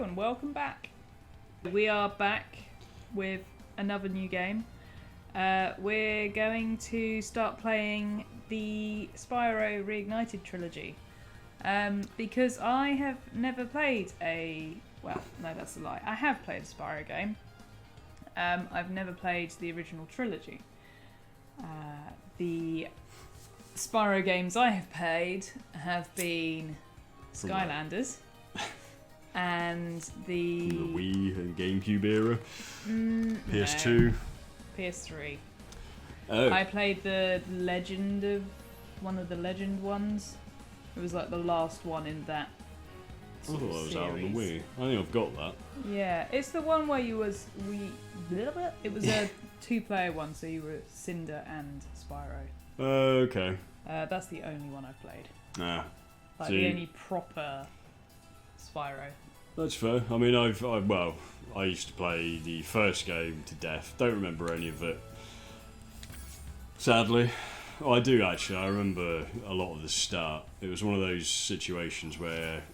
and welcome back. We are back with another new game. We're going to start playing the Spyro Reignited Trilogy. Because I have never played a... Well, no, that's a lie. I have played a Spyro game. I've never played the original trilogy. The Spyro games I have played have been Skylanders and the Wii and GameCube era, PS2, no, PS3. Oh, I played the Legend of one of the Legend ones. It was like the last one in that. I thought that was out on the Wii. I think I've got that. Yeah, it's the one where you was It was a two-player one, so you were Cinder and Spyro. Okay. That's the only one I've played. Nah. Like See, the only proper Spyro. That's fair. I mean, I used to play the first game to death. Don't remember any of it. Sadly. Oh, I do actually. I remember a lot of the start. It was one of those situations where,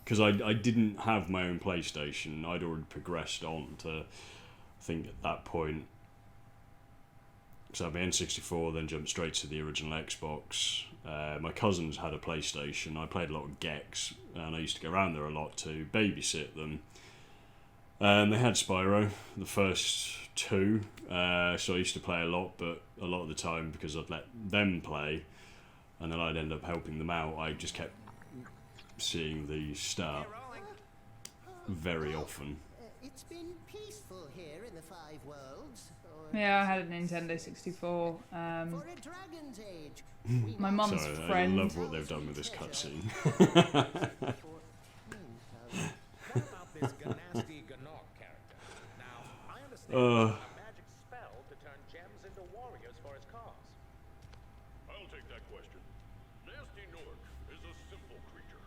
because I didn't have my own PlayStation, I'd already progressed on to, I think at that point, so I had my N64, then jumped straight to the original Xbox. My cousins had a PlayStation. I played a lot of Gex, and I used to go around there a lot to babysit them. They had Spyro, the first two, so I used to play a lot, but a lot of the time, because I'd let them play, and then I'd end up helping them out, I just kept seeing the start very often. It's been peaceful here in the Five Worlds. Yeah, I had a Nintendo 64. For a dragon's age. My mum's Sorry, friend. I love what they've done with this cutscene. What about this Ganasty Ganok character? Now, I understand a magic spell to turn gems into warriors for his cause. I'll take that question. Nasty Nork is a simple creature.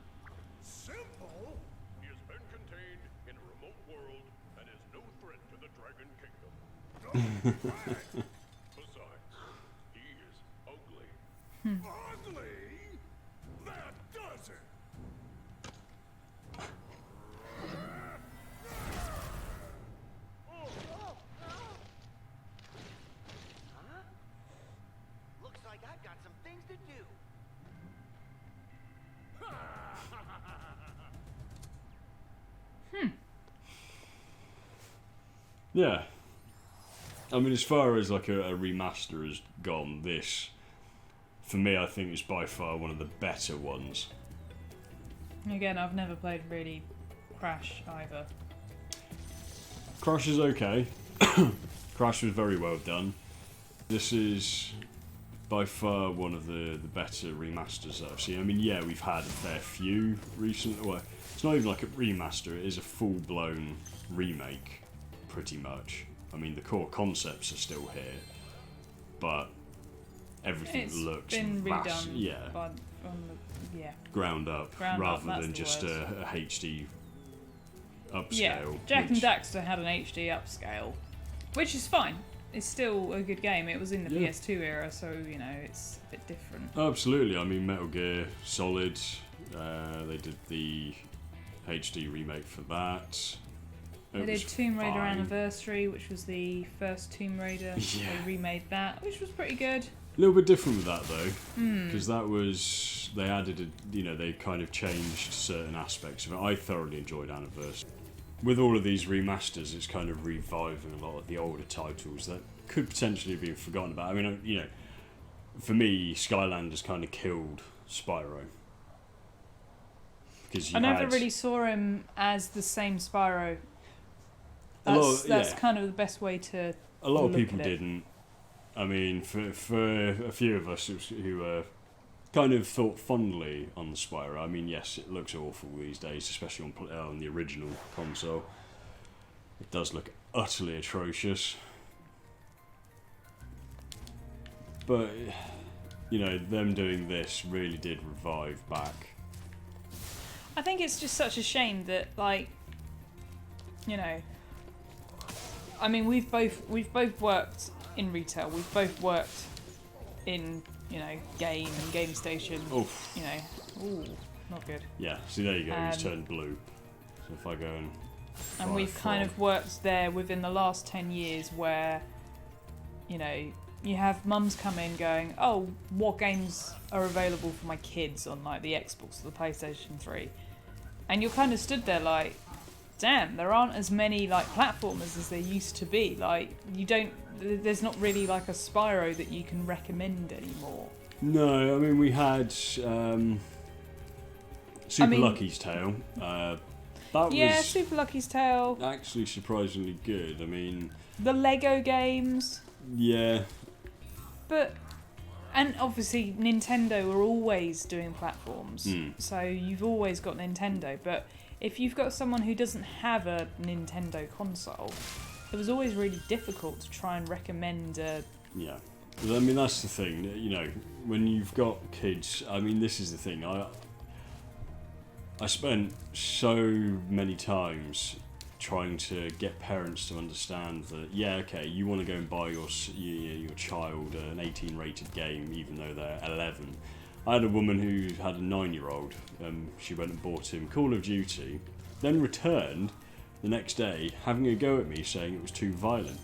Simple? He has been contained in a remote world and is no threat to the Dragon Kingdom. Besides, he is ugly. Ugly? That does it! Looks like I've got some things to do. Yeah. I mean, as far as like a remaster has gone, this, for me, I think is by far one of the better ones. Again, I've never played really Crash either. Crash is okay. Crash was very well done. This is by far one of the better remasters that I've seen. I mean, yeah, we've had a fair few recently. Well, it's not even like a remaster, it is a full-blown remake, pretty much. I mean, the core concepts are still here, but everything looks been redone. yeah, Ground up, up, rather that's than the just word. a HD upscale. Yeah, Jack and which- Daxter had an HD upscale, which is fine. It's still a good game. It was in the Yeah. PS2 era, so, you know, it's a bit different. Absolutely. I mean, Metal Gear Solid, they did the HD remake for that. They It did was Tomb Raider fine. Anniversary, which was the first Tomb Raider. Yeah. They remade that, which was pretty good. A little bit different with that though, because that was, they added, they kind of changed certain aspects of it. I thoroughly enjoyed Anniversary. With all of these remasters, it's kind of reviving a lot of the older titles that could potentially have been forgotten about. I mean, for me, Skylanders kind of killed Spyro. Because I never really saw him as the same Spyro. That's kind of the best way to. A lot of look people at it. didn't. I mean, for a few of us who kind of thought fondly on the Spyro. I mean, yes, it looks awful these days, especially on the original console. It does look utterly atrocious. But, them doing this really did revive back. I think it's just such a shame that, like, I mean, we've both worked in retail. We've both worked in, game station. Oof. Ooh, not good. Yeah, see, there you go, he's turned blue. So if I go and And we've kind of worked there within the last 10 years where, you know, you have mums come in going, oh, what games are available for my kids on like the Xbox or the PlayStation 3? And you're kind of stood there like, damn, there aren't as many like platformers as there used to be. Like, there's not really like a Spyro that you can recommend anymore. No, I mean, we had Super Lucky's Tale. Super Lucky's Tale. Actually surprisingly good. I mean... The Lego games. Yeah. And obviously Nintendo are always doing platforms. So you've always got Nintendo. But if you've got someone who doesn't have a Nintendo console, it was always really difficult to try and recommend a... Yeah. I mean, that's the thing, you know, when you've got kids, I mean, this is the thing, I spent so many times trying to get parents to understand that, yeah, okay, you want to go and buy your child an 18 rated game even though they're 11. I had a woman who had a 9-year-old, she went and bought him Call of Duty, then returned the next day having a go at me saying it was too violent.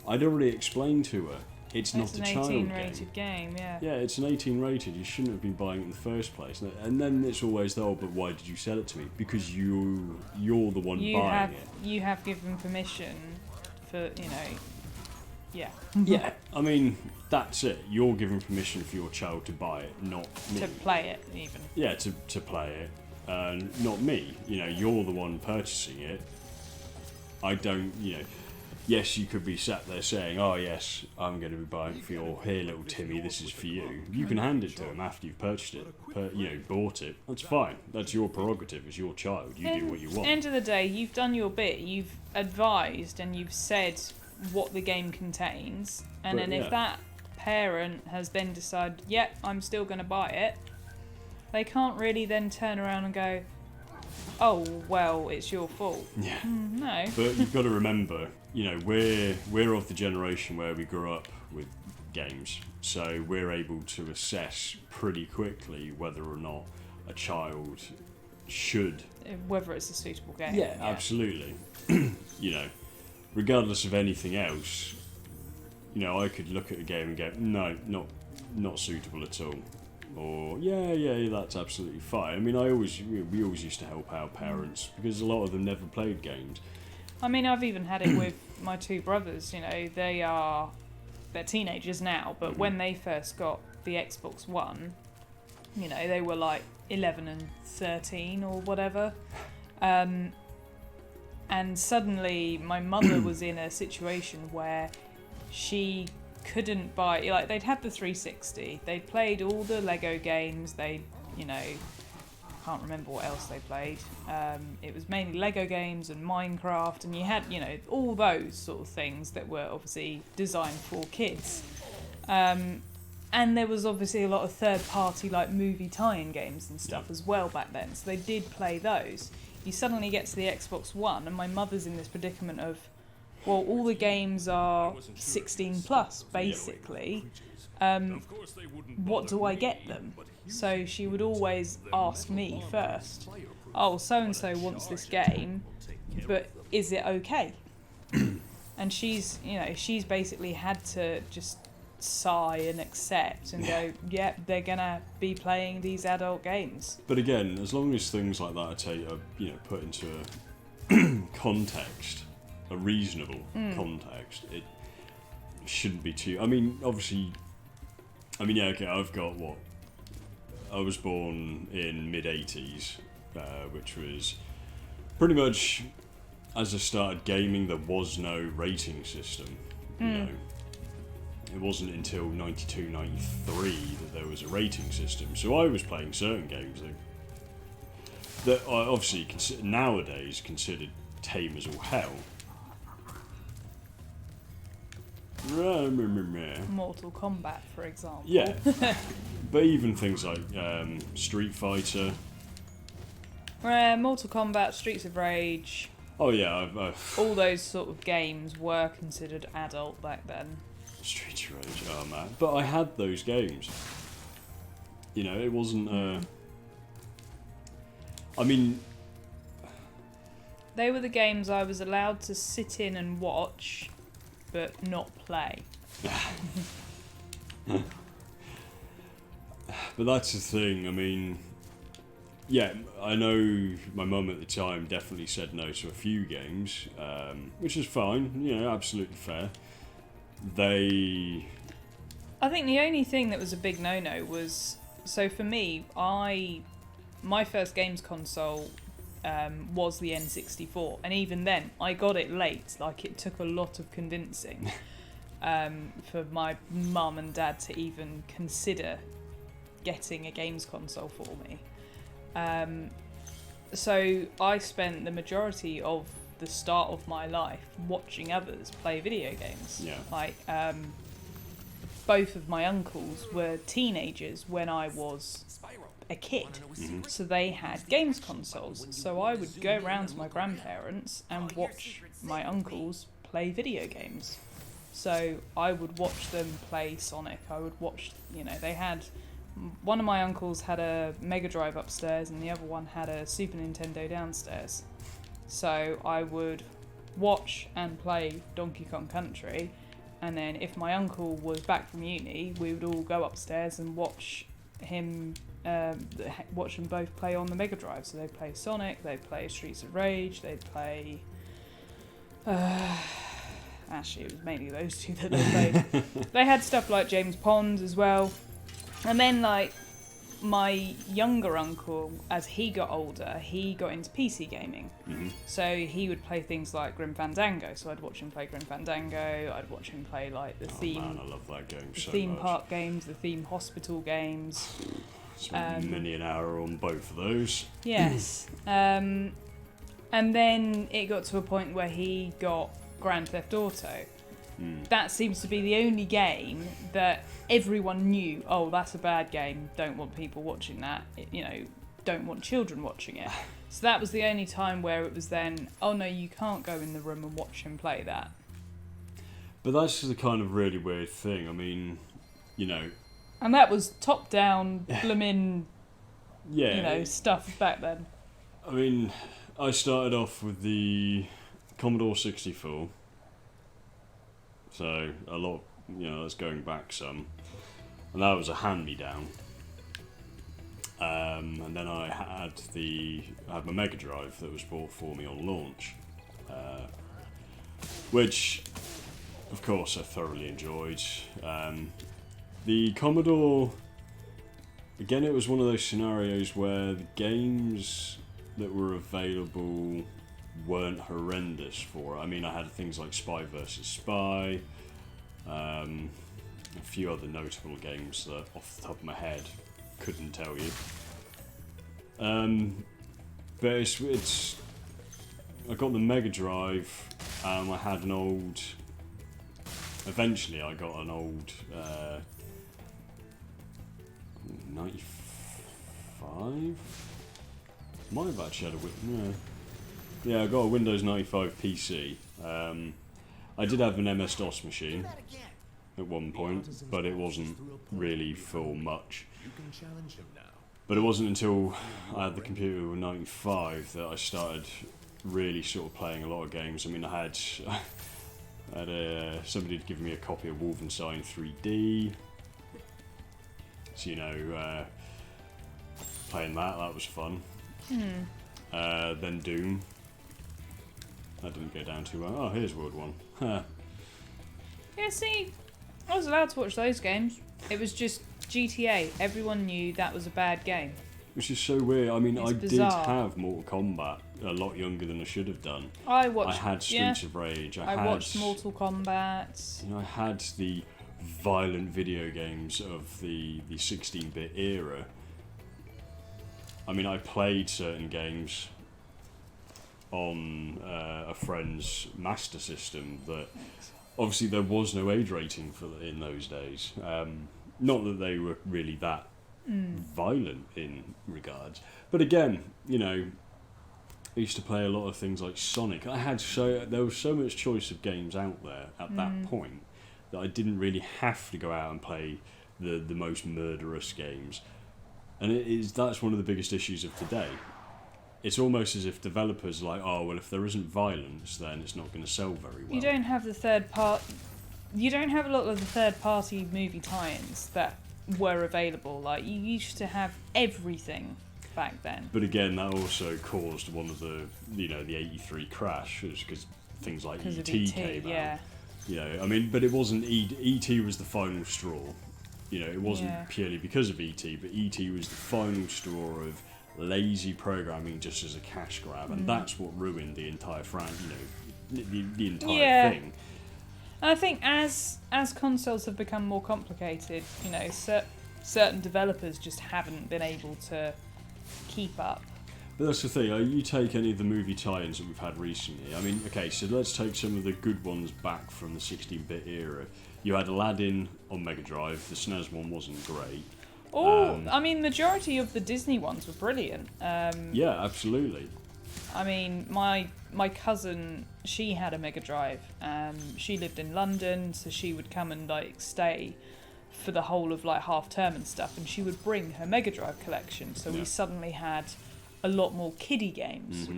I'd already explained to her, it's not a child game. It's an 18 rated game, yeah. Yeah, it's an 18 rated. You shouldn't have been buying it in the first place. And then it's always, oh, but why did you sell it to me? Because you're the one buying it. You have given permission for, you know, yeah. Yeah, I mean, that's it. You're giving permission for your child to buy it, not me. To play it, even. Yeah, to play it, not me. You know, you're the one purchasing it. I don't, you know... Yes, you could be sat there saying, oh yes, I'm going to be buying it for your, here little Timmy, this is for you. You can hand it to him after you've purchased it, bought it. That's fine. That's your prerogative, it's your child. You do what you want. End of the day, you've done your bit. You've advised and you've said what the game contains. And then if that parent has then decided, yep, I'm still going to buy it, they can't really then turn around and go, oh, well, it's your fault. Yeah. No. But you've got to remember, you know, we're of the generation where we grew up with games, so we're able to assess pretty quickly whether or not a child should... Whether it's a suitable game. Yeah, absolutely. You know, regardless of anything else, you know, I could look at a game and go, no, not suitable at all. Or, yeah, that's absolutely fine. I mean, we always used to help our parents because a lot of them never played games. I mean, I've even had it with my two brothers, you know, they're teenagers now, but when they first got the Xbox One, you know, they were like 11 and 13 or whatever. And suddenly my mother was in a situation where she couldn't buy, like, they'd had the 360, they'd played all the Lego games, they, you know, can't remember what else they played. It was mainly Lego games and Minecraft, and you had, you know, all those sort of things that were obviously designed for kids. And there was obviously a lot of third-party, like, movie tie-in games and stuff as well back then, so they did play those. You suddenly get to the Xbox One, and my mother's in this predicament of, well, all the games are 16 plus, basically. What do I get them? So she would always ask me first, oh, so-and-so wants this game, but is it okay? And she's basically had to just sigh and accept and go, yep, they're going to be playing these adult games. But again, as long as things like that are put into a context, a reasonable context, it shouldn't be too... I mean, obviously... I've got what? I was born in mid-80s, which was pretty much... As I started gaming, there was no rating system, you know. It wasn't until 92, 93 that there was a rating system. So I was playing certain games that are obviously nowadays considered tame as all hell. Mortal Kombat, for example. Yeah, but even things like Street Fighter. Mortal Kombat, Streets of Rage. Oh yeah, all those sort of games were considered adult back then. Streets of Rage, oh man. But I had those games. You know, it wasn't... I mean, They were the games I was allowed to sit in and watch, but not play. But that's the thing, I mean, yeah, I know my mum at the time definitely said no to a few games, which is fine, you know, absolutely fair. I think the only thing that was a big no-no was, so for me, my first games console was the N64, and even then, I got it late, like it took a lot of convincing for my mum and dad to even consider getting a games console for me. So I spent the majority of the start of my life watching others play video games. Yeah. Like, both of my uncles were teenagers when I was a kid, so they had games consoles. So I would go round to my grandparents and watch my uncles play video games. So I would watch them play Sonic. I would watch, you know, one of my uncles had a Mega Drive upstairs and the other one had a Super Nintendo downstairs. So I would watch and play Donkey Kong Country, and then if my uncle was back from uni, we would all go upstairs and watch them both play on the Mega Drive. So they'd play Sonic, they'd play Streets of Rage, they'd play... actually, it was mainly those two that they played. They had stuff like James Pond as well. And then, like, my younger uncle, as he got older, he got into PC gaming. Mm-hmm. So he would play things like Grim Fandango. So I'd watch him play Grim Fandango. I'd watch him play, like, the Man, I love that game so theme much. park games, the theme hospital games. Spent many an hour on both of those. Yes. And then it got to a point where he got Grand Theft Auto. That seems to be the only game that everyone knew, oh, that's a bad game, don't want people watching that, you know, don't want children watching it. So that was the only time where it was then, oh no, you can't go in the room and watch him play that. But that's the kind of really weird thing, I mean, you know... And that was top-down, blimmin', yeah, you know, stuff back then. I mean, I started off with the Commodore 64. So, a lot, you know, that's going back some. And that was a hand-me-down. And then I had my Mega Drive that was bought for me on launch. Which, of course, I thoroughly enjoyed. The Commodore, again, it was one of those scenarios where the games that were available weren't horrendous for it. I mean, I had things like Spy vs. Spy, a few other notable games that off the top of my head couldn't tell you. But it's I got the Mega Drive, I had an old, eventually I got an old 95? Might have actually had yeah, I got a Windows 95 PC. I did have an MS-DOS machine at one point, but it wasn't really for much. But it wasn't until I had the computer with 95 that I started really sort of playing a lot of games. I mean, I had somebody had given me a copy of Wolfenstein 3D. So, you know, playing that was fun. Then Doom. That didn't go down too well. Oh, here's World 1. Yeah, see, I was allowed to watch those games. It was just GTA. Everyone knew that was a bad game. Which is so weird. I mean, It's I bizarre. did have Mortal Kombat a lot younger than I should have done. I watched. I had Streets of Rage. I watched Mortal Kombat. You know, I had the violent video games of the 16-bit era. I mean, I played certain games on a friend's Master System that obviously there was no age rating for in those days. Not that they were really that violent in regards, but again, you know, I used to play a lot of things like Sonic. There was so much choice of games out there at that point that I didn't really have to go out and play the most murderous games. And that's one of the biggest issues of today. it's almost as if developers are like, oh well, if there isn't violence, then it's not going to sell very well. You don't have the third part. You don't have a lot of the third-party movie tie-ins that were available. Like, you used to have everything back then. But again, that also caused one of the, the 83 crash, because things like Because of E.T. E.T., came yeah. out. I mean, but it wasn't E.T. was the final straw. It wasn't Yeah. purely because of E.T., but E.T. was the final straw of lazy programming just as a cash grab, and that's what ruined the entire the entire thing. And I think as consoles have become more complicated, certain developers just haven't been able to keep up. But that's the thing, you take any of the movie tie-ins that we've had recently, I mean, okay, so let's take some of the good ones back from the 16-bit era. You had Aladdin on Mega Drive, the SNES one wasn't great. Oh, I mean, majority of the Disney ones were brilliant. Yeah, absolutely. I mean, my cousin, she had a Mega Drive. She lived in London, so she would come and stay for the whole of half term and stuff, and she would bring her Mega Drive collection. So we suddenly had a lot more kiddie games,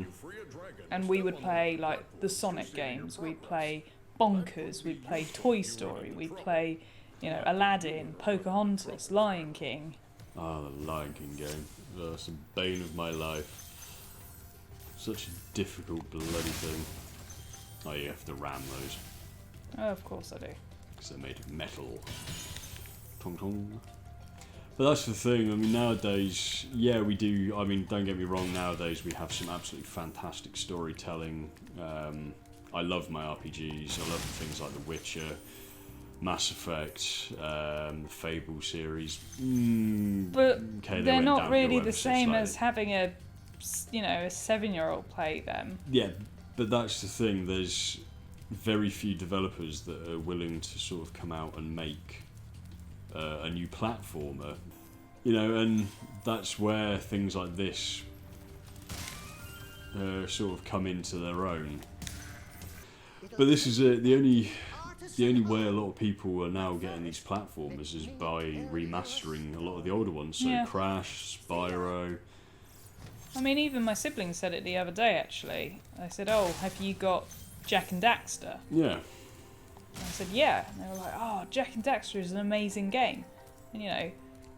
and we would play the Sonic games. We'd play Bonkers. We'd play Toy Story. We'd play, Aladdin, Pocahontas, Lion King. Oh, the Lion King game. That's the bane of my life. Such a difficult bloody thing. Oh, you have to ram those. Oh, of course I do. Because they're made of metal. Tong tong. But that's the thing, I mean, nowadays, yeah, we do, I mean, don't get me wrong, nowadays we have some absolutely fantastic storytelling. I love my RPGs, I love things like The Witcher, Mass Effect, the Fable series. But okay, they're went not downhill really ever the so same slightly. as having a 7-year-old play them. Yeah, but that's the thing, there's very few developers that are willing to sort of come out and make a new platformer, and that's where things like this sort of come into their own. But this is the only way a lot of people are now getting these platformers is by remastering a lot of the older ones. So Yeah. Crash, Spyro. I mean, even my siblings said it the other day, actually. They said, oh, have you got Jak and Daxter? Yeah. And I said, yeah. And they were like, oh, Jak and Daxter is an amazing game. And,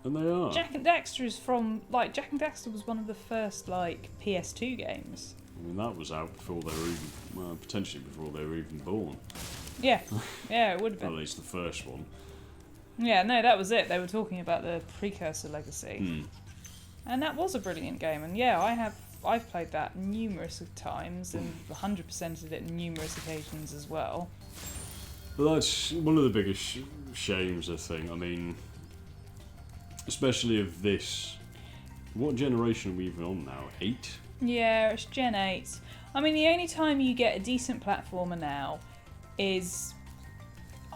And they are. Jak and Daxter is from, Jak and Daxter was one of the first, PS2 games. I mean, that was out before they were even, well, potentially before they were even born. Yeah. Yeah, it would have At been. least the first one. Yeah, no, that was it. They were talking about the Precursor Legacy. Hmm. And that was a brilliant game. And yeah, I've played that numerous times and 100%ed it on numerous occasions as well. But that's one of the biggest shames, I think. I mean, especially of this. What generation are we even on now? 8? Yeah, it's Gen 8. I mean, the only time you get a decent platformer now is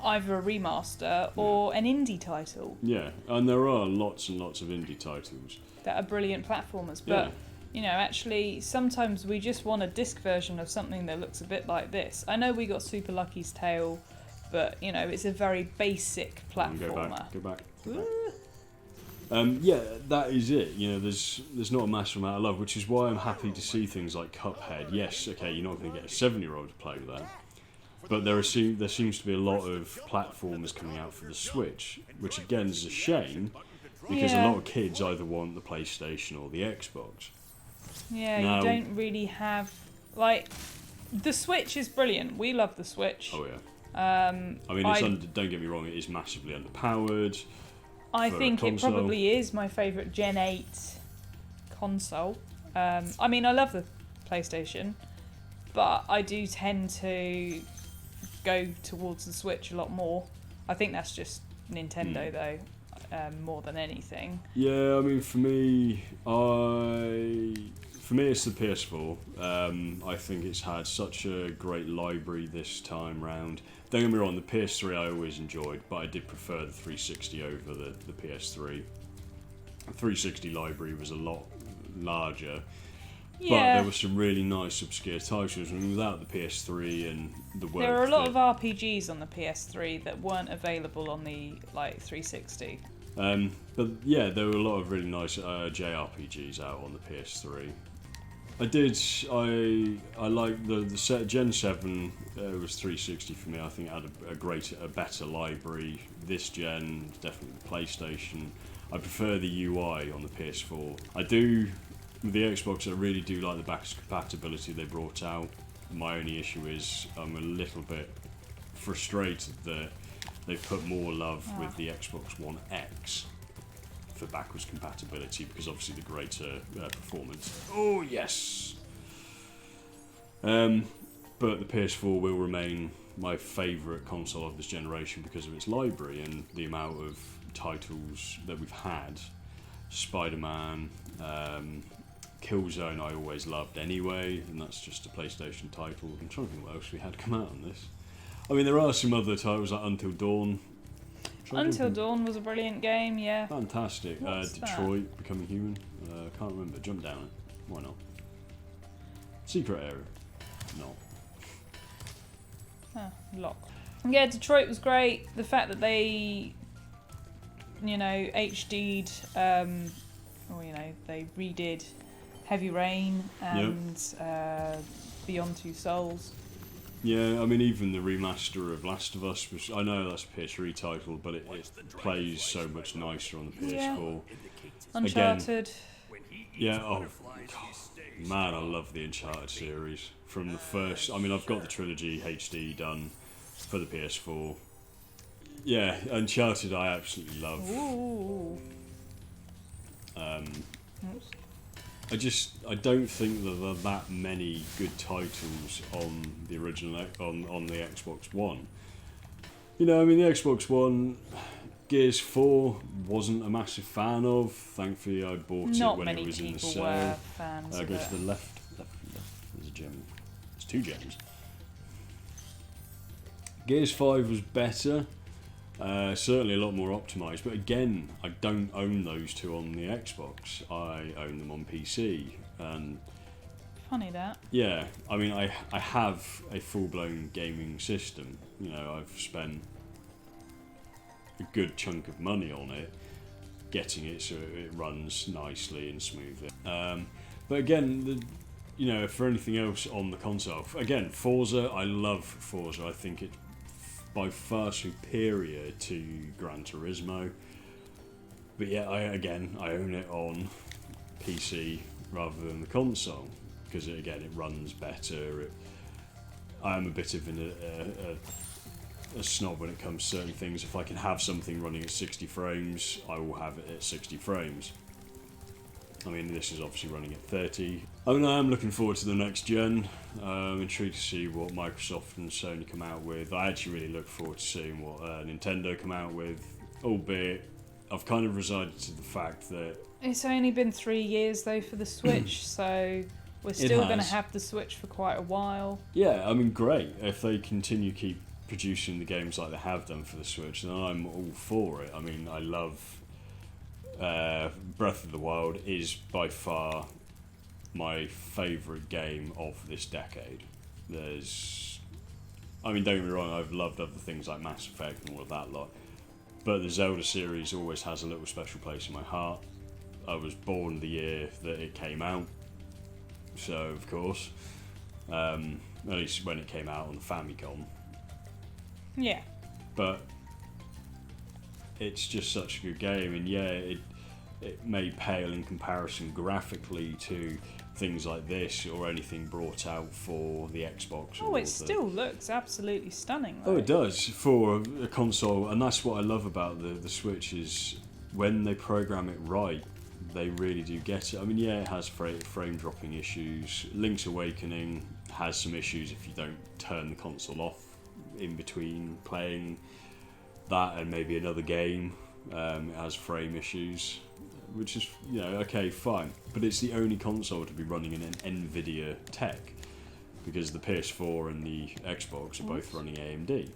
either a remaster or an indie title Yeah, and there are lots and lots of indie titles. that are brilliant platformers. But, actually, sometimes we just want a disc version of something that looks a bit like this. I know we got Super Lucky's Tale, but, it's a very basic platformer. Go back. Yeah, that is it. There's not a massive amount of love, which is why I'm happy to see things like Cuphead. Yes, okay, you're not going to get a 7-year-old to play that, but there seems to be a lot of platformers coming out for the Switch, which again is a shame because a lot of kids either want the PlayStation or the Xbox. Yeah, Now- you don't really have the Switch is brilliant. We love the Switch. Oh yeah. I mean, I- don't get me wrong, it is massively underpowered. I for a think it console. probably is my favourite Gen 8 console. I mean, I love the PlayStation, but I do tend to go towards the Switch a lot more. I think that's just Nintendo though, more than anything. Yeah, I mean, for me, it's the PS4. I think it's had such a great library this time round. Don't get me wrong, the PS3 I always enjoyed, but I did prefer the 360 over the PS3. The 360 library was a lot larger, but Yeah, there were some really nice obscure titles. I mean, without the PS3 and the work there are a lot that- of RPGs on the PS3 that weren't available on the 360. But yeah, there were a lot of really nice JRPGs out on the PS3. I did. I like the set Gen 7. It was 360 for me. I think it had a better library. This gen, definitely the PlayStation. I prefer the UI on the PS4. I do. With the Xbox, I really do like the backwards compatibility they brought out. My only issue is I'm a little bit frustrated that they've put more love with the Xbox One X for backwards compatibility, because obviously the greater performance. Oh yes! But the PS4 will remain my favourite console of this generation because of its library and the amount of titles that we've had. Spider-Man, Killzone I always loved anyway, and that's just a PlayStation title. I'm trying to think what else we had come out on this. I mean, there are some other titles like Until Dawn. Until Dawn was a brilliant game, yeah. Fantastic. Detroit, that? Becoming Human. Can't remember. Jump down it. Why not? Secret Area. No. Lock. Yeah, Detroit was great. The fact that they, HD'd, they redid Heavy Rain and Beyond Two Souls. Yeah, I mean, even the remaster of Last of Us, which I know that's a PS3 title, but it plays so much nicer on the PS4. Uncharted. Yeah, oh, God, man, I love the Uncharted series. From the first, I mean, I've got the trilogy HD done for the PS4. Yeah, Uncharted I absolutely love. Ooh. I don't think that there are that many good titles on the original on the Xbox One. I mean, the Xbox One, Gears 4 wasn't a massive fan of. Thankfully, I bought it when it was in the sale. Not many people were fans of go it. to the left. There's a gem. There's 2 gems. Gears 5 was better. Certainly a lot more optimised, but again, I don't own those 2 on the Xbox. I own them on PC, and funny that. yeah, I mean, I have a full-blown gaming system. I've spent a good chunk of money on it, getting it so it runs nicely and smoothly. But again, for anything else on the console, again, Forza, I love Forza. I think it's by far superior to Gran Turismo, but yeah, I own it on PC rather than the console because it runs better. I am a bit of a snob when it comes to certain things. If I can have something running at 60 frames, I will have it at 60 frames. I mean, this is obviously running at 30. I mean, I am looking forward to the next gen. I'm intrigued to see what Microsoft and Sony come out with. I actually really look forward to seeing what Nintendo come out with, albeit I've kind of resigned to the fact that... It's only been 3 years, though, for the Switch, so we're still going to have the Switch for quite a while. Yeah, I mean, great. If they keep producing the games like they have done for the Switch, then I'm all for it. I mean, I love... Breath of the Wild is by far my favourite game of this decade. Don't get me wrong, I've loved other things like Mass Effect and all of that lot, but the Zelda series always has a little special place in my heart. I was born the year that it came out, so of course, at least when it came out on the Famicom. Yeah. But it's just such a good game, and yeah, it may pale in comparison graphically to things like this or anything brought out for the Xbox. Oh, it still looks absolutely stunning, though. Oh, it does for a console, and that's what I love about the Switch is when they program it right, they really do get it. I mean, yeah, it has frame dropping issues. Link's Awakening has some issues if you don't turn the console off in between playing that and maybe another game. It has frame issues, which is, okay, fine. But it's the only console to be running in an NVIDIA tech, because the PS4 and the Xbox are both running AMD.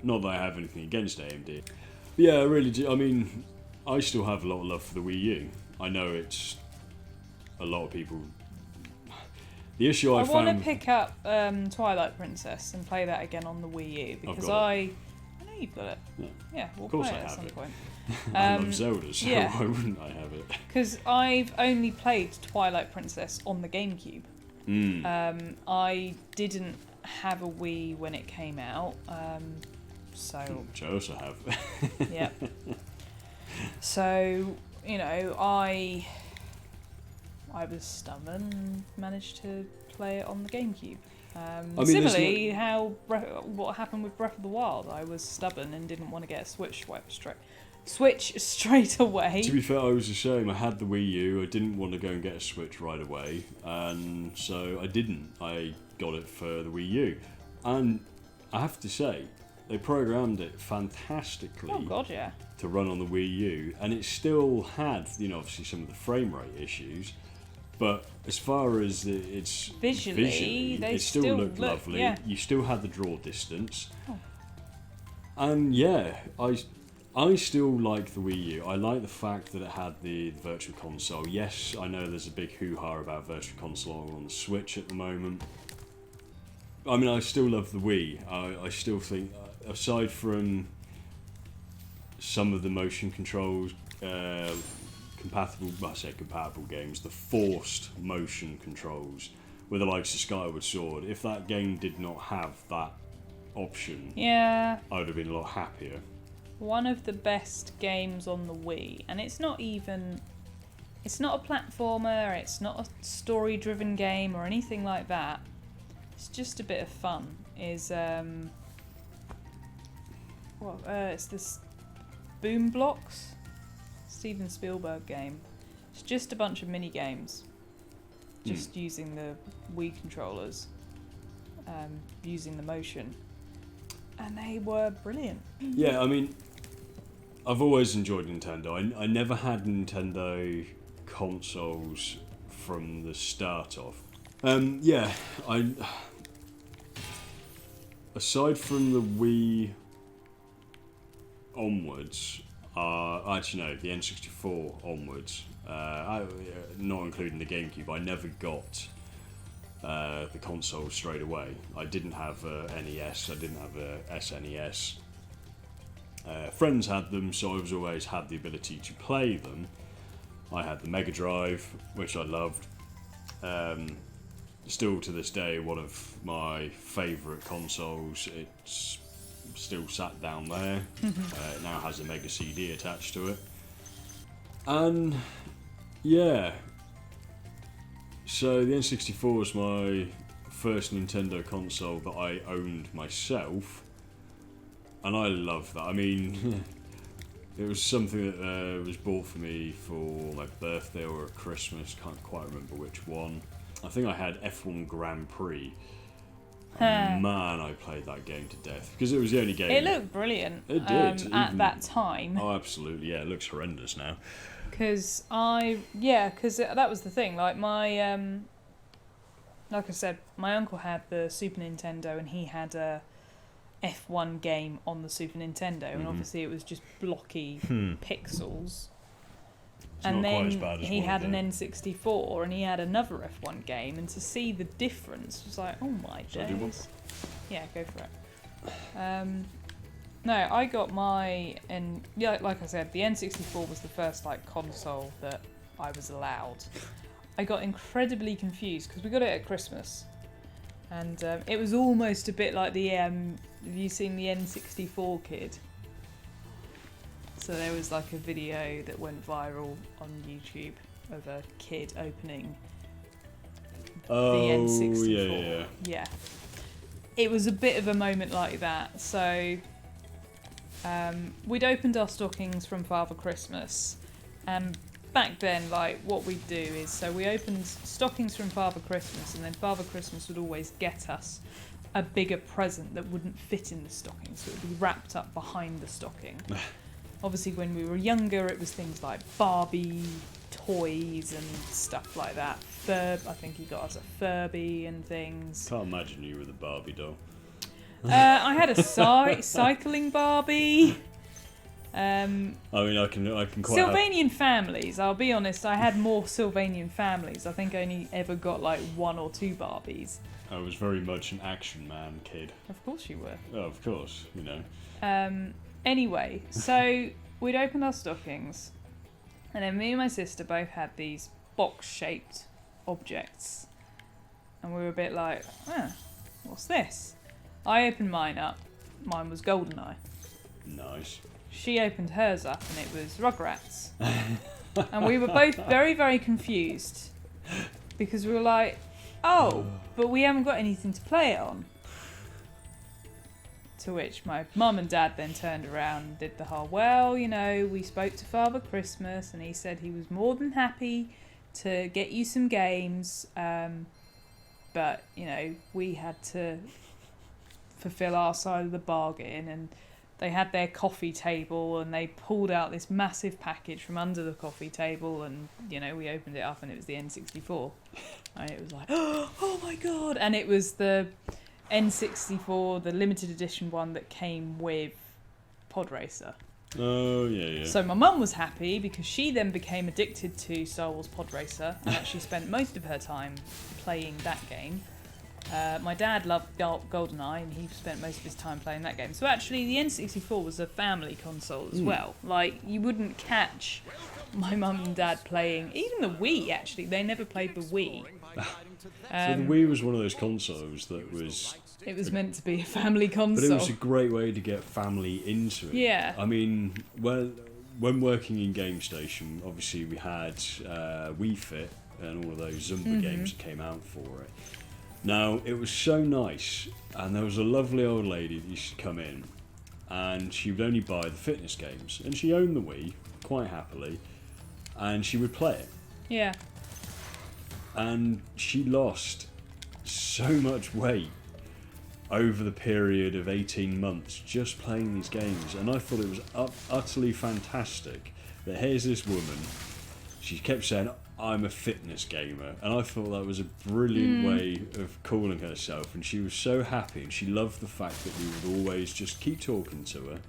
Not that I have anything against AMD. But yeah, I really do. I mean, I still have a lot of love for the Wii U. I know it's a lot of people... The issue I want to pick up Twilight Princess and play that again on the Wii U, because I know Oh, you've got it. Yeah. Yeah, we'll Of course play I it at have some it. point. I love Zelda, so yeah. why wouldn't I have it? Because I've only played Twilight Princess on the GameCube. I didn't have a Wii when it came out, so Which I also have. yeah. So you know, I was stubborn and managed to play it on the GameCube. mean, Similarly, what happened with Breath of the Wild, I was stubborn and didn't want to get a Switch straight away. To be fair, I was the same. I had the Wii U. I didn't want to go and get a Switch right away, and so I didn't. I got it for the Wii U, and I have to say, they programmed it fantastically. Oh god, yeah. To run on the Wii U, and it still had, obviously some of the frame rate issues, but as far as it's Visually, they it still looked lovely. Yeah. You still had the draw distance, and yeah, I still like the Wii U. I like the fact that it had the Virtual Console. Yes, I know there's a big hoo-ha about Virtual Console on the Switch at the moment. I mean, I still love the Wii. I still think, aside from some of the motion controls, compatible games, the forced motion controls with the likes of Skyward Sword, if that game did not have that option, Yeah. I would have been a lot happier. One of the best games on the Wii, and it's not a platformer, it's not a story-driven game or anything like that. It's just a bit of fun. Is it's this Boom Blocks, Steven Spielberg game. It's just a bunch of mini games, just using the Wii controllers, using the motion, and they were brilliant. Yeah, I mean, I've always enjoyed Nintendo. I never had Nintendo consoles from the start off. Aside from the Wii onwards, the N64 onwards, not including the GameCube, I never got the console straight away. I didn't have a NES, I didn't have a SNES. Friends had them, so I was always had the ability to play them. I had the Mega Drive, which I loved. Still to this day, one of my favourite consoles. It's still sat down there. It now has a Mega CD attached to it. And yeah, so the N64 was my first Nintendo console that I owned myself, and I love that. I mean, it was something that was bought for me for my birthday or Christmas, can't quite remember which one. I think I had F1 Grand Prix. And man, I played that game to death because it was the only game. It looked brilliant. It did at that time. Oh, absolutely! Yeah, it looks horrendous now. Because that was the thing. Like like I said, my uncle had the Super Nintendo and he had a F1 game on the Super Nintendo, and obviously it was just blocky pixels. It's and not then quite as bad as he one had an did. N64 and he had another F1 game, and to see the difference was like, oh my Shall I do one? days. Yeah, go for it. No, I got like I said, the N64 was the first console that I was allowed. I got incredibly confused because we got it at Christmas, and it was almost a bit like the have you seen the N64 Kid? So there was like a video that went viral on YouTube of a kid opening the N64. Yeah. It was a bit of a moment like that. So we'd opened our stockings from Father Christmas, and back then, what we'd do is, so we opened stockings from Father Christmas, and then Father Christmas would always get us a bigger present that wouldn't fit in the stocking, so it would be wrapped up behind the stocking. Obviously, when we were younger, it was things like Barbie toys and stuff like that. I think he got us a Furby and things. Can't imagine you with a Barbie doll. I had a cycling Barbie. I mean, I can quite. Sylvanian families. I'll be honest. I had more Sylvanian families. I think I only ever got 1 or 2 Barbies. I was very much an action man kid. Of course you were. Oh, of course, you know. Anyway, so we'd opened our stockings, and then me and my sister both had these box-shaped objects, and we were a bit like, what's this? I opened mine up. Mine was GoldenEye. Nice. She opened hers up, and it was Rugrats. And we were both very, very confused, because we were like, oh, but we haven't got anything to play it on. To which my mum and dad then turned around and did the whole, well, you know, we spoke to Father Christmas and he said he was more than happy to get you some games, but, you know, we had to fulfill our side of the bargain. And they had their coffee table and they pulled out this massive package from under the coffee table, and, you know, we opened it up and it was the N64. And it was like, oh my God. And it was the N64, the limited edition one that came with Pod Racer. Oh, yeah. So my mum was happy because she then became addicted to Star Wars Pod Racer and actually spent most of her time playing that game. My dad loved GoldenEye and he spent most of his time playing that game. So actually the N64 was a family console as well. Like, you wouldn't catch my mum and dad playing, even the Wii actually, they never played the Wii. So the Wii was one of those consoles that was... It was meant to be a family console. But it was a great way to get family into it. Yeah. I mean, when working in Game Station, obviously we had Wii Fit and all of those Zumba games that came out for it. Now, it was so nice, and there was a lovely old lady that used to come in, and she would only buy the fitness games, and she owned the Wii quite happily, and she would play it. Yeah. And she lost so much weight over the period of 18 months just playing these games, and I thought it was utterly fantastic that here's this woman, she kept saying, I'm a fitness gamer, and I thought that was a brilliant way of calling herself, and she was so happy, and she loved the fact that we would always just keep talking to her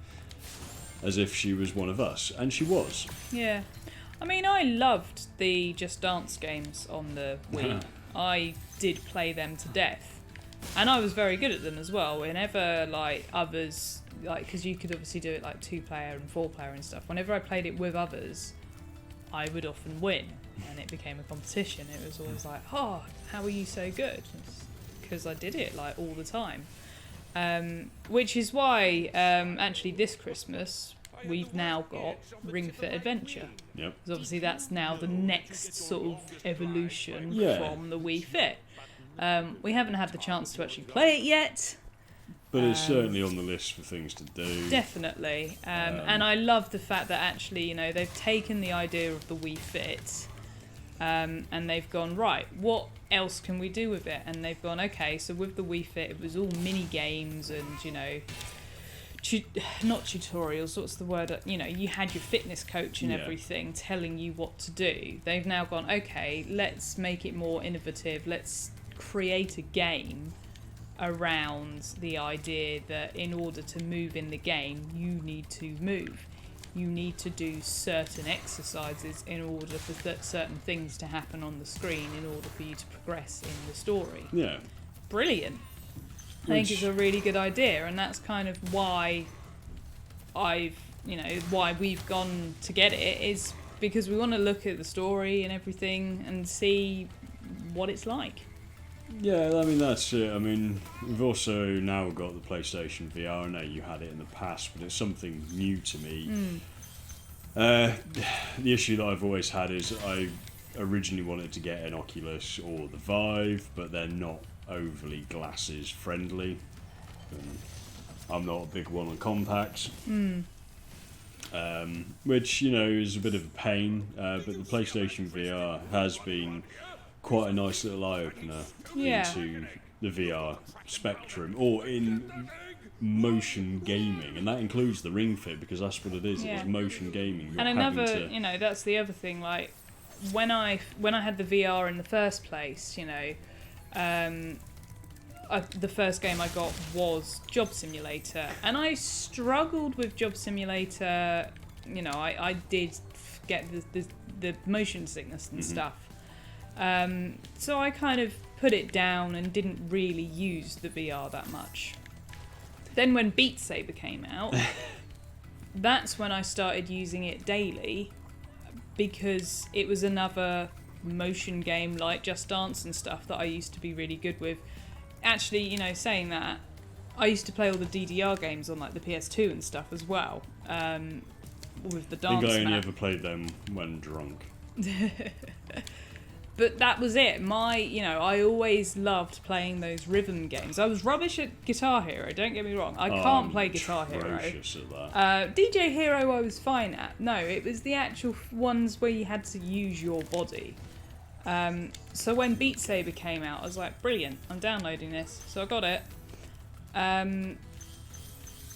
as if she was one of us, and she was. Yeah. I mean, I loved the Just Dance games on the Wii. I did play them to death. And I was very good at them as well. Whenever, like, others, like, because you could obviously do it, like, 2-player and 4-player and stuff. Whenever I played it with others, I would often win. And it became a competition. It was always like, oh, how are you so good? Because I did it, like, all the time. Which is why, actually, this Christmas, we've now got Ring Fit Adventure. Yep. Because obviously that's now the next sort of evolution from the Wii Fit. We haven't had the chance to actually play it yet. But it's certainly on the list for things to do. Definitely. And I love the fact that actually, you know, they've taken the idea of the Wii Fit and they've gone, right, what else can we do with it? And they've gone, okay, so with the Wii Fit, it was all mini games and, you know, not tutorials, what's the word? You know, you had your fitness coach and everything telling you what to do. They've now gone, okay, let's make it more innovative. Let's create a game around the idea that in order to move in the game, you need to move. You need to do certain exercises in order for certain things to happen on the screen in order for you to progress in the story. Yeah. Brilliant. I think it's a really good idea, and that's kind of why why we've gone to get it, is because we want to look at the story and everything and see what it's like. Yeah, I mean, that's it. I mean, we've also now got the PlayStation VR. I know you had it in the past, but it's something new to me. The issue that I've always had is I originally wanted to get an Oculus or the Vive, but they're not overly glasses friendly. I'm not a big one on compacts. Which, you know, is a bit of a pain, but the PlayStation VR has been quite a nice little eye-opener into the VR spectrum, or in motion gaming, and that includes the Ring Fit, because that's what it is. It's motion gaming. You're and another, you know, that's the other thing. Like when I had the VR in the first place, you know, the first game I got was Job Simulator, and I struggled with Job Simulator. You know, I did get the motion sickness and stuff. So I kind of put it down and didn't really use the VR that much. Then when Beat Saber came out, that's when I started using it daily, because it was another motion game like Just Dance and stuff that I used to be really good with. Actually, you know, saying that, I used to play all the DDR games on like the PS2 and stuff as well, with the dance I think I only map. ever played them when drunk. But that was it. I always loved playing those rhythm games. I was rubbish at Guitar Hero, don't get me wrong. I can't play Guitar Hero. Atrocious at that. DJ Hero I was fine at. No, it was the actual ones where you had to use your body. So when Beat Saber came out, I was like, brilliant, I'm downloading this. So I got it. And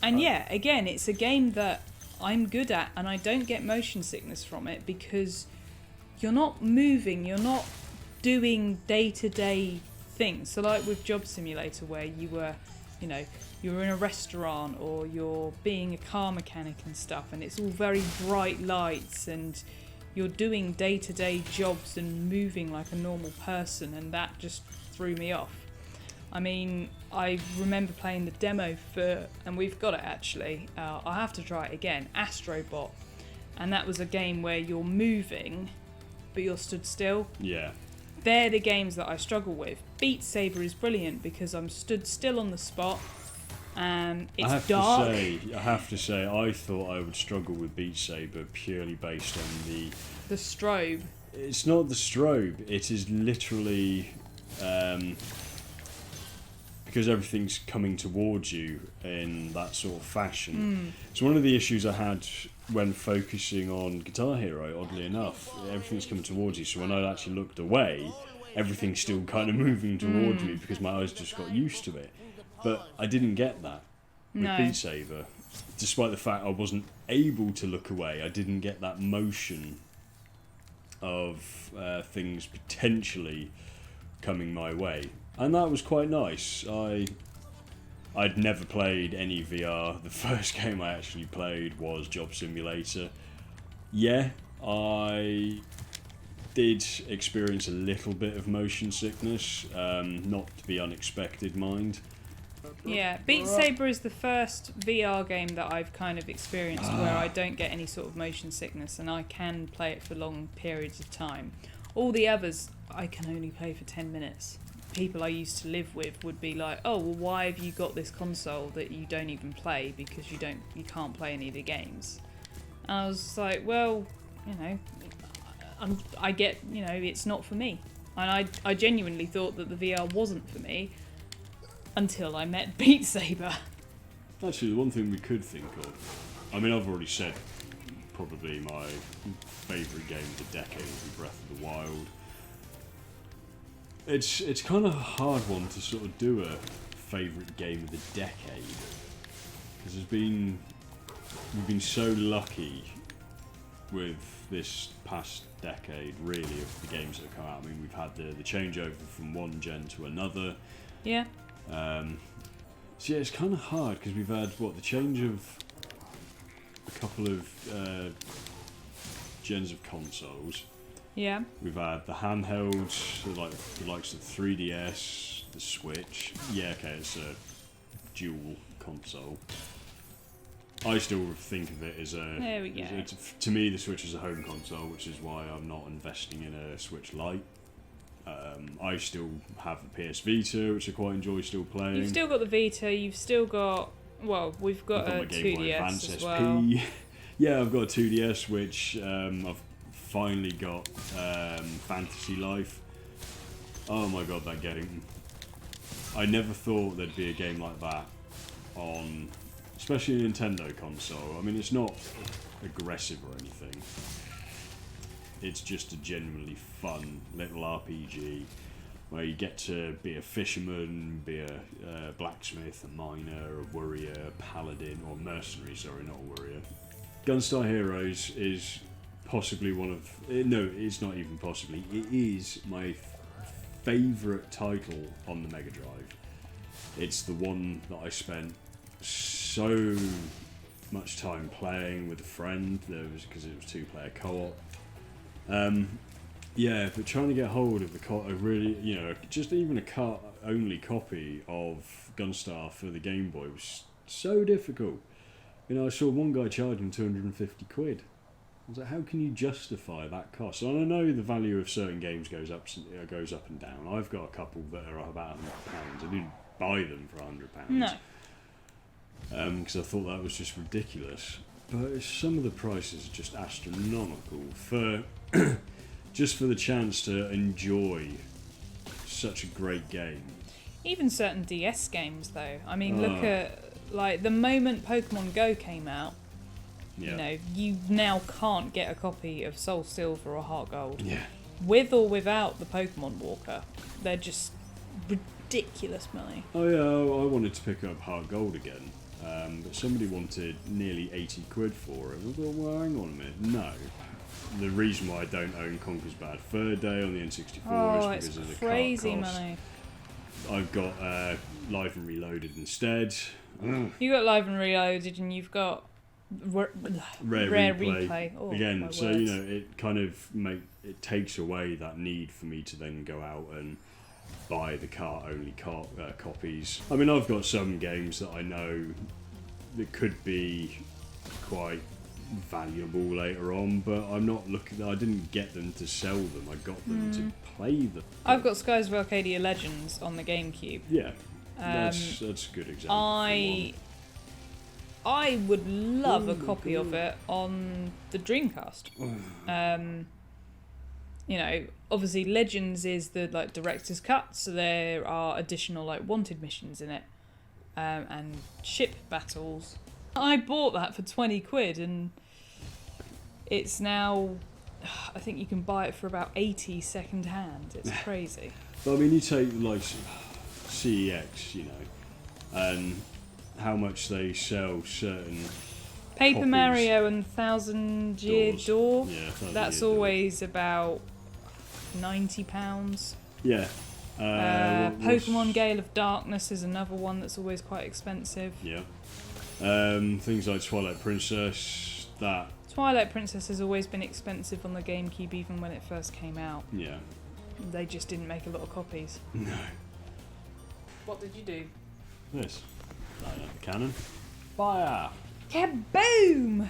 yeah, again, it's a game that I'm good at, and I don't get motion sickness from it because you're not moving, you're not doing day-to-day things. So like with Job Simulator, where you were in a restaurant or you're being a car mechanic and stuff, and it's all very bright lights and you're doing day-to-day jobs and moving like a normal person, and that just threw me off. I mean, I remember playing the demo for, and we've got it actually, I'll have to try it again, Astrobot. And that was a game where you're moving, but you're stood still. Yeah. They're the games that I struggle with. Beat Saber is brilliant because I'm stood still on the spot, and it's dark. I have to say, I thought I would struggle with Beat Saber purely based on The strobe. It's not the strobe, it is literally... because everything's coming towards you in that sort of fashion. It's one of the issues I had when focusing on Guitar Hero, oddly enough. Everything's coming towards you, so when I actually looked away, everything's still kind of moving towards me because my eyes just got used to it. But I didn't get that with No. Beat Saber. Despite the fact I wasn't able to look away, I didn't get that motion of things potentially coming my way. And that was quite nice. I'd never played any VR. The first game I actually played was Job Simulator. Yeah, I did experience a little bit of motion sickness, not to be unexpected, mind. Yeah, Beat Saber is the first VR game that I've kind of experienced where I don't get any sort of motion sickness and I can play it for long periods of time. All the others, I can only play for 10 minutes. People I used to live with would be like, oh, well, why have you got this console that you don't even play because you can't play any of the games? And I was like, well, I get, it's not for me. And I genuinely thought that the VR wasn't for me until I met Beat Saber. Actually, the one thing we could think of, I mean, I've already said probably my favourite game of the decade would be Breath of the Wild. It's kind of a hard one to sort of do a favourite game of the decade, because we've been so lucky with this past decade, really, of the games that have come out. I mean, we've had the changeover from one gen to another. Yeah. So yeah, it's kind of hard because we've had the change of a couple of gens of consoles. Yeah. We've had the handhelds, like the likes of 3DS, the Switch. Yeah, okay, it's a dual console. I still think of it as a... There we go. To me, the Switch is a home console, which is why I'm not investing in a Switch Lite. I still have the PS Vita, which I quite enjoy still playing. You've still got the Vita, you've still got... Well, we've got I've a my Game Boy 2DS Advance as SP. well. Yeah, I've got a 2DS, which I've finally got Fantasy Life. Oh my god, that game. I never thought there'd be a game like that on... especially a Nintendo console. I mean, it's not aggressive or anything. It's just a genuinely fun little RPG where you get to be a fisherman, be a blacksmith, a miner, a warrior, a paladin, or mercenary, sorry, not a warrior. Gunstar Heroes is possibly one of... no, it's not even possibly. It is my favourite title on the Mega Drive. It's the one that I spent so much time playing with a friend, because it was two-player co-op. Yeah, but trying to get hold of a really, just even a cart-only copy of Gunstar for the Game Boy was so difficult. I saw one guy charging 250 quid. I was like, how can you justify that cost? And I know the value of certain games goes up and down. I've got a couple that are about £100. I didn't buy them for £100. No. Because I thought that was just ridiculous. But some of the prices are just astronomical for just for the chance to enjoy such a great game. Even certain DS games, though. I mean, look at like the moment Pokemon Go came out. Yeah. You now can't get a copy of Soul Silver or Heart Gold. Yeah. With or without the Pokemon Walker. They're just ridiculous money. Oh yeah, I wanted to pick up Heart Gold again, but somebody wanted nearly 80 quid for it. I thought, well, hang on a minute, no. The reason why I don't own Conker's Bad Fur Day on the N64 is because of the crazy cart cost. money. I've got Live and Reloaded instead. You got Live and Reloaded, and you've got Rare Replay. Oh, again, my so words. it kind of it takes away that need for me to then go out and buy the cart-only copies. I mean, I've got some games that I know that could be quite valuable later on, but I'm not looking. I didn't get them to sell them. I got them to play them. I've got Skies of Arcadia Legends on the GameCube. Yeah, that's a good example. I would love a copy of it on the Dreamcast. Obviously Legends is the director's cut, so there are additional wanted missions in it, and ship battles. I bought that for 20 quid, and it's now, I think you can buy it for about 80 second hand. It's crazy. But I mean, you take CEX, and how much they sell certain Paper copies. Mario and Thousand Year Doors. Door. Yeah, Thousand That's Year Door. always about £90. Yeah. Pokemon Gale of Darkness is another one that's always quite expensive. Yeah. Things like Twilight Princess, that. Twilight Princess has always been expensive on the GameCube, even when it first came out. Yeah. They just didn't make a lot of copies. No. What did you do? This. Light up the cannon. Fire! Kaboom!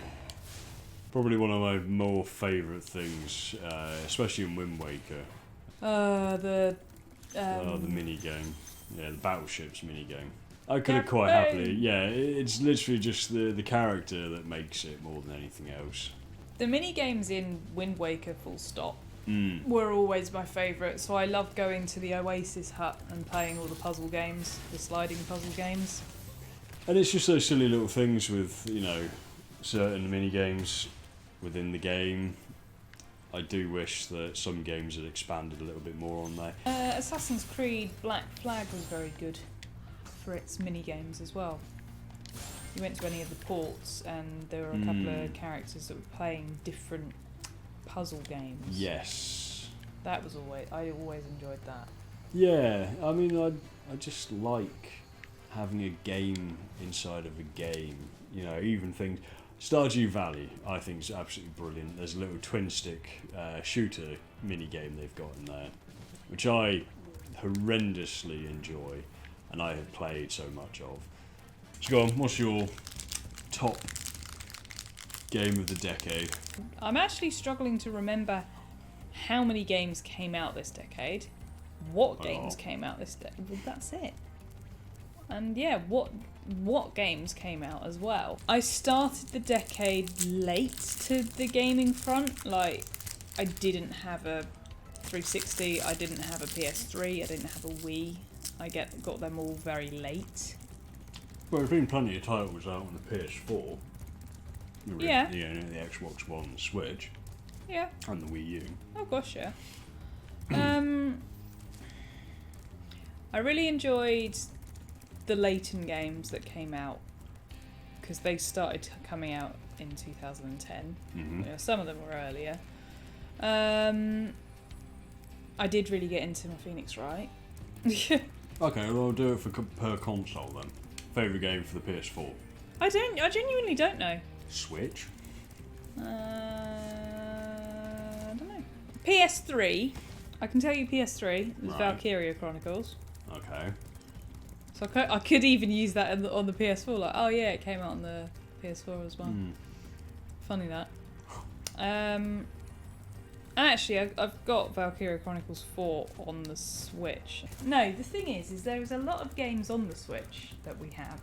Probably one of my more favourite things, especially in Wind Waker. The mini game. Yeah, the Battleships mini game. I could have quite happily. Yeah, it's literally just the character that makes it more than anything else. The mini games in Wind Waker, full stop, were always my favourite. So I loved going to the Oasis hut and playing all the puzzle games, the sliding puzzle games. And it's just those silly little things with, certain mini games within the game. I do wish that some games had expanded a little bit more on there. Assassin's Creed Black Flag was very good for its mini games as well. You went to any of the ports and there were a couple of characters that were playing different puzzle games. Yes. That was I always enjoyed that. Yeah, I mean, I just like having a game inside of a game. Even things. Stardew Valley, I think, is absolutely brilliant. There's a little twin-stick shooter mini-game they've got in there, which I horrendously enjoy, and I have played so much of. So go on, what's your top game of the decade? I'm actually struggling to remember how many games came out this decade, what games came out this decade. Well, that's it. And yeah, what games came out as well. I started the decade late to the gaming front. I didn't have a 360, I didn't have a PS3, I didn't have a Wii. I got them all very late. Well, there's been plenty of titles out on the PS4. Yeah. The Xbox One and the Switch. Yeah. And the Wii U. Oh gosh, yeah. I really enjoyed the Layton games that came out because they started coming out in 2010. Some of them were earlier. I did really get into my Phoenix Wright. Okay, well, I'll do it for per console then. Favourite game for the PS4? I genuinely don't know. Switch? I don't know. PS3. I can tell you PS3. It was Right. Valkyria Chronicles. Okay. So I could even use that on the PS4. Like, oh yeah, it came out on the PS4 as well. Funny that. And actually, I've got Valkyria Chronicles 4 on the Switch. No, the thing is there is a lot of games on the Switch that we have.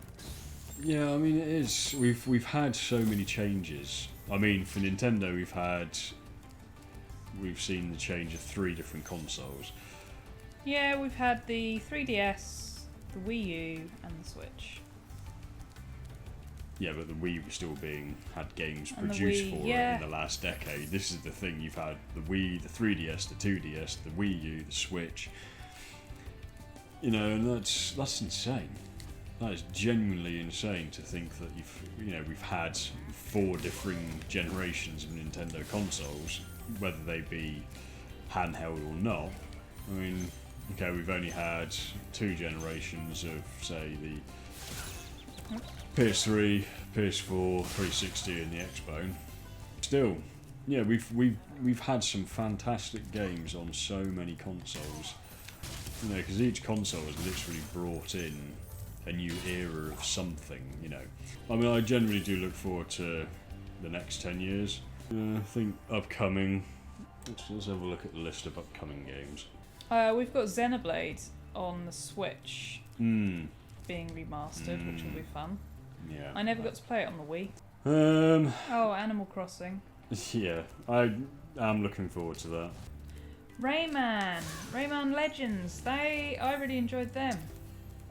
Yeah, I mean it is. We've had so many changes. I mean, for Nintendo, we've seen the change of 3 different consoles. Yeah, we've had the 3DS, the Wii U, and the Switch. Yeah, but the Wii was still had games And the produced Wii, for yeah. it in the last decade. This is the thing, you've had the Wii, the 3DS, the 2DS, the Wii U, the Switch. You know, and that's insane. That is genuinely insane to think that we've had 4 different generations of Nintendo consoles, whether they be handheld or not. I mean, okay, we've only had 2 generations of, say, the PS3, PS4, 360, and the Xbox. Still, yeah, we've had some fantastic games on so many consoles. You know, because each console has literally brought in a new era of something. You know, I mean, I generally do look forward to the next 10 years. I think upcoming. Let's have a look at the list of upcoming games. We've got Xenoblade on the Switch being remastered, which will be fun. Yeah. I never got to play it on the Wii. Oh, Animal Crossing. Yeah, I am looking forward to that. Rayman Legends. I really enjoyed them.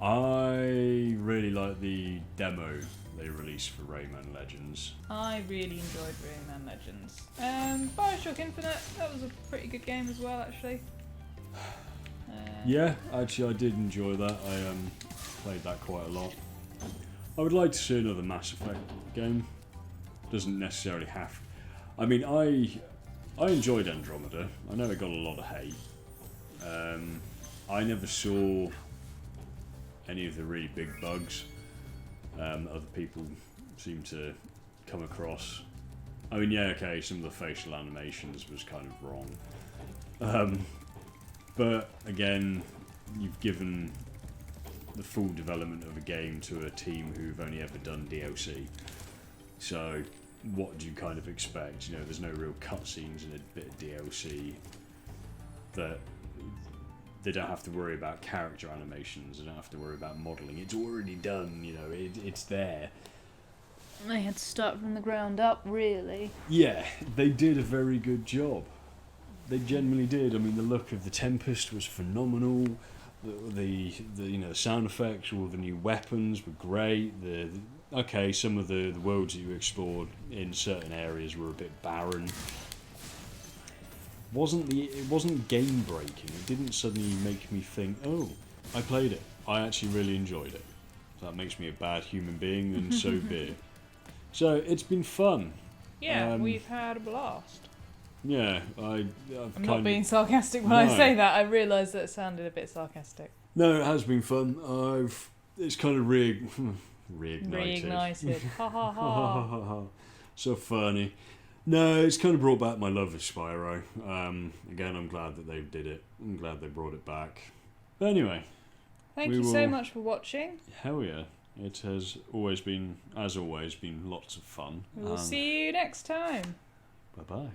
I really like the demo they released for Rayman Legends. I really enjoyed Rayman Legends. Bioshock Infinite. That was a pretty good game as well, actually. Yeah, actually, I did enjoy that. I played that quite a lot. I would like to see another Mass Effect game. Doesn't necessarily have. I mean, I enjoyed Andromeda. I know it got a lot of hate. I never saw any of the really big bugs other people seem to come across. I mean, yeah, okay, some of the facial animations was kind of wrong. But again, you've given the full development of a game to a team who've only ever done DLC. So what do you kind of expect? You know, there's no real cutscenes and a bit of DLC. That they don't have to worry about character animations. They don't have to worry about modelling. It's already done. You know, it's there. They had to start from the ground up, really. Yeah, they did a very good job. They genuinely did. I mean, the look of the Tempest was phenomenal. The sound effects, all the new weapons were great. Okay, some of the worlds that you explored in certain areas were a bit barren. It wasn't game breaking. It didn't suddenly make me think, oh, I played it. I actually really enjoyed it. If that makes me a bad human being, then so be it. So it's been fun. Yeah, we've had a blast. Yeah, I'm not being sarcastic when I say that. I realise that it sounded a bit sarcastic. No, it has been fun. It's kind of reignited. Reignited. Ha ha ha. So funny. No, it's kind of brought back my love of Spyro. Again, I'm glad that they did it. I'm glad they brought it back. But anyway. Thank you so much for watching. Hell yeah. It has always been, as always, been lots of fun. We'll see you next time. Bye-bye.